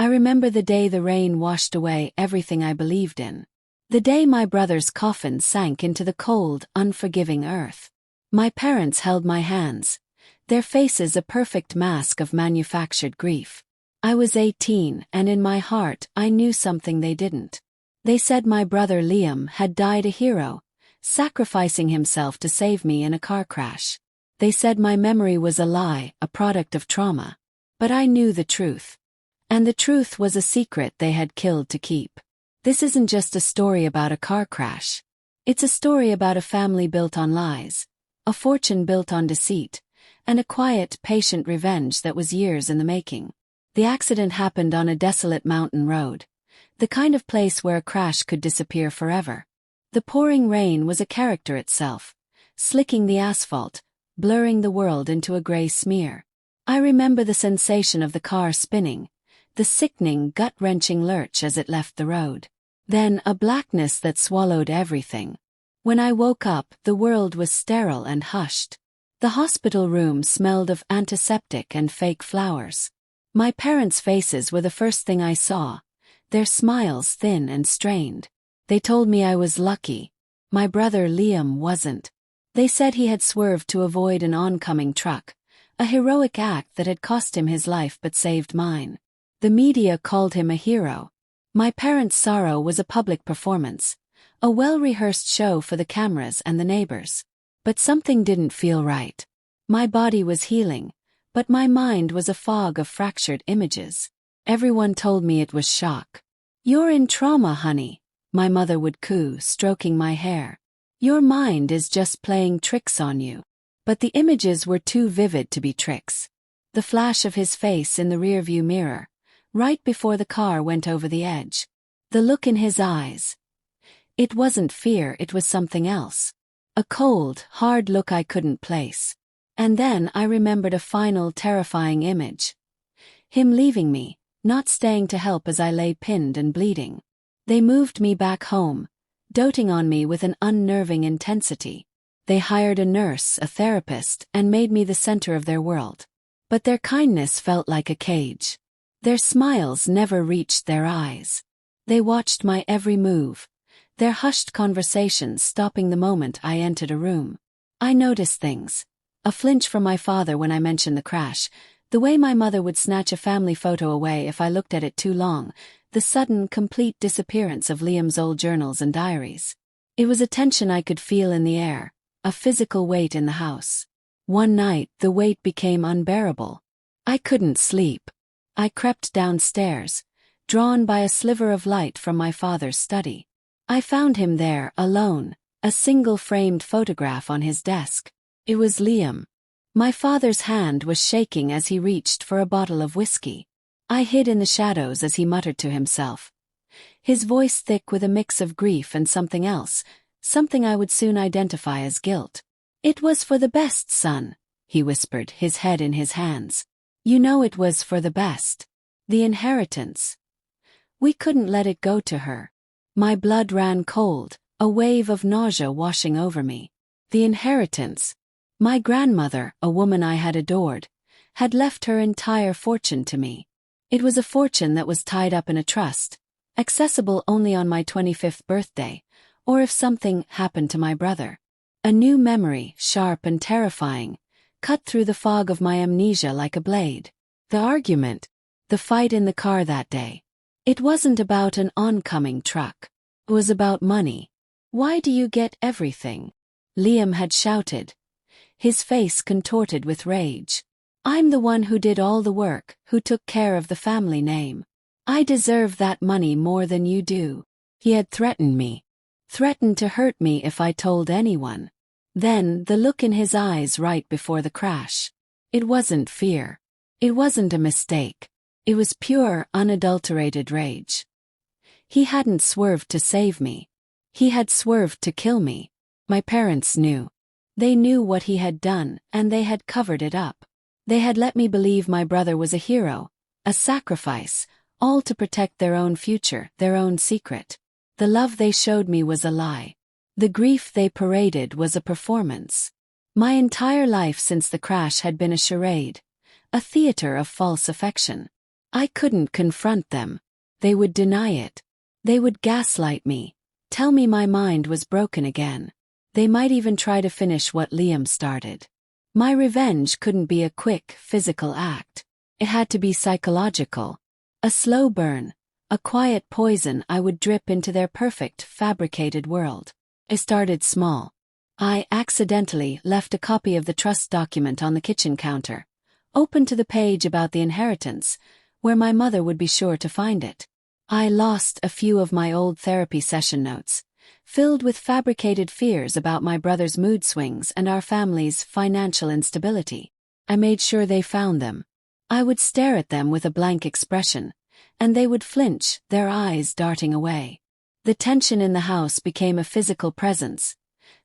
I remember the day the rain washed away everything I believed in. The day my brother's coffin sank into the cold, unforgiving earth. My parents held my hands, their faces a perfect mask of manufactured grief. I was 18, and in my heart I knew something they didn't. They said my brother Liam had died a hero, sacrificing himself to save me in a car crash. They said my memory was a lie, a product of trauma. But I knew the truth. And the truth was a secret they had killed to keep. This isn't just a story about a car crash. It's a story about a family built on lies, a fortune built on deceit, and a quiet, patient revenge that was years in the making. The accident happened on a desolate mountain road, the kind of place where a crash could disappear forever. The pouring rain was a character itself, slicking the asphalt, blurring the world into a gray smear. I remember the sensation of the car spinning, the sickening, gut-wrenching lurch as it left the road. Then a blackness that swallowed everything. When I woke up, the world was sterile and hushed. The hospital room smelled of antiseptic and fake flowers. My parents' faces were the first thing I saw, their smiles thin and strained. They told me I was lucky. My brother Liam wasn't. They said he had swerved to avoid an oncoming truck, a heroic act that had cost him his life but saved mine. The media called him a hero. My parents' sorrow was a public performance, a well-rehearsed show for the cameras and the neighbors. But something didn't feel right. My body was healing, but my mind was a fog of fractured images. Everyone told me it was shock. "You're in trauma, honey," my mother would coo, stroking my hair. "Your mind is just playing tricks on you." But the images were too vivid to be tricks. The flash of his face in the rearview mirror, right before the car went over the edge. The look in his eyes. It wasn't fear, it was something else. A cold, hard look I couldn't place. And then I remembered a final terrifying image. Him leaving me, not staying to help as I lay pinned and bleeding. They moved me back home, doting on me with an unnerving intensity. They hired a nurse, a therapist, and made me the center of their world. But their kindness felt like a cage. Their smiles never reached their eyes. They watched my every move, their hushed conversations stopping the moment I entered a room. I noticed things. A flinch from my father when I mentioned the crash, the way my mother would snatch a family photo away if I looked at it too long, the sudden, complete disappearance of Liam's old journals and diaries. It was a tension I could feel in the air, a physical weight in the house. One night, the weight became unbearable. I couldn't sleep. I crept downstairs, drawn by a sliver of light from my father's study. I found him there, alone, a single framed photograph on his desk. It was Liam. My father's hand was shaking as he reached for a bottle of whiskey. I hid in the shadows as he muttered to himself, his voice thick with a mix of grief and something else, something I would soon identify as guilt. "It was for the best, son," he whispered, his head in his hands. "You know it was for the best. The inheritance. We couldn't let it go to her." My blood ran cold, a wave of nausea washing over me. The inheritance. My grandmother, a woman I had adored, had left her entire fortune to me. It was a fortune that was tied up in a trust, accessible only on my 25th birthday, or if something happened to my brother. A new memory, sharp and terrifying, cut through the fog of my amnesia like a blade. The argument, the fight in the car that day. It wasn't about an oncoming truck. It was about money. "Why do you get everything?" Liam had shouted, his face contorted with rage. "I'm the one who did all the work, who took care of the family name. I deserve that money more than you do." He had threatened me. Threatened to hurt me if I told anyone. Then, the look in his eyes right before the crash. It wasn't fear. It wasn't a mistake. It was pure, unadulterated rage. He hadn't swerved to save me. He had swerved to kill me. My parents knew. They knew what he had done, and they had covered it up. They had let me believe my brother was a hero, a sacrifice, all to protect their own future, their own secret. The love they showed me was a lie. The grief they paraded was a performance. My entire life since the crash had been a charade, a theater of false affection. I couldn't confront them. They would deny it. They would gaslight me, tell me my mind was broken again. They might even try to finish what Liam started. My revenge couldn't be a quick, physical act. It had to be psychological. A slow burn, a quiet poison I would drip into their perfect, fabricated world. I started small. I accidentally left a copy of the trust document on the kitchen counter, open to the page about the inheritance, where my mother would be sure to find it. I lost a few of my old therapy session notes, filled with fabricated fears about my brother's mood swings and our family's financial instability. I made sure they found them. I would stare at them with a blank expression, and they would flinch, their eyes darting away. The tension in the house became a physical presence,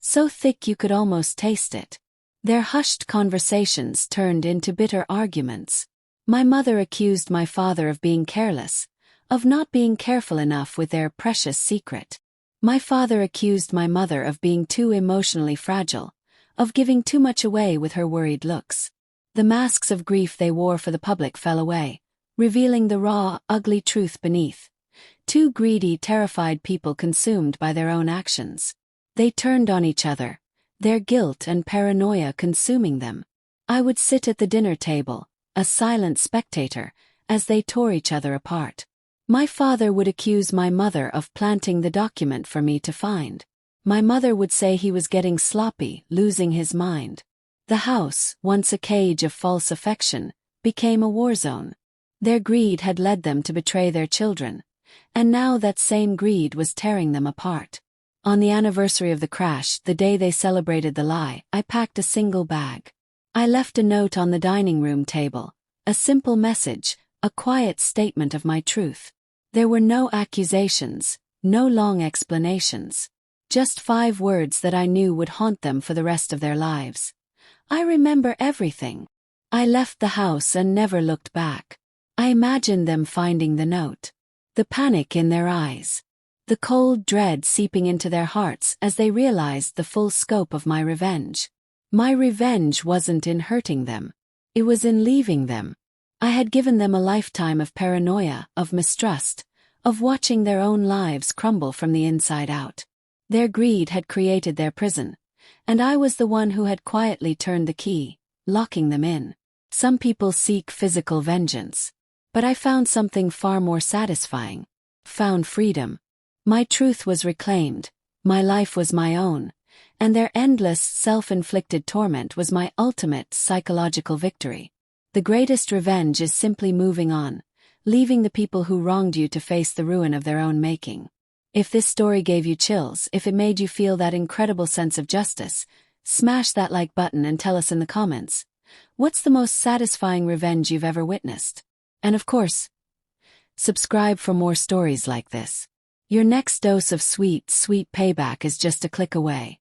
so thick you could almost taste it. Their hushed conversations turned into bitter arguments. My mother accused my father of being careless, of not being careful enough with their precious secret. My father accused my mother of being too emotionally fragile, of giving too much away with her worried looks. The masks of grief they wore for the public fell away, revealing the raw, ugly truth beneath. Two greedy, terrified people consumed by their own actions. They turned on each other, their guilt and paranoia consuming them. I would sit at the dinner table, a silent spectator, as they tore each other apart. My father would accuse my mother of planting the document for me to find. My mother would say he was getting sloppy, losing his mind. The house, once a cage of false affection, became a war zone. Their greed had led them to betray their children, and now that same greed was tearing them apart. On the anniversary of the crash, the day they celebrated the lie, I packed a single bag. I left a note on the dining room table, a simple message, a quiet statement of my truth. There were no accusations, no long explanations. Just 5 words that I knew would haunt them for the rest of their lives. I remember everything. I left the house and never looked back. I imagined them finding the note. The panic in their eyes. The cold dread seeping into their hearts as they realized the full scope of my revenge. My revenge wasn't in hurting them. It was in leaving them. I had given them a lifetime of paranoia, of mistrust, of watching their own lives crumble from the inside out. Their greed had created their prison, and I was the one who had quietly turned the key, locking them in. Some people seek physical vengeance, but I found something far more satisfying. Found freedom. My truth was reclaimed, my life was my own, and their endless, self-inflicted torment was my ultimate psychological victory. The greatest revenge is simply moving on, leaving the people who wronged you to face the ruin of their own making. If this story gave you chills, if it made you feel that incredible sense of justice, smash that like button and tell us in the comments. What's the most satisfying revenge you've ever witnessed? And of course, subscribe for more stories like this. Your next dose of sweet, sweet payback is just a click away.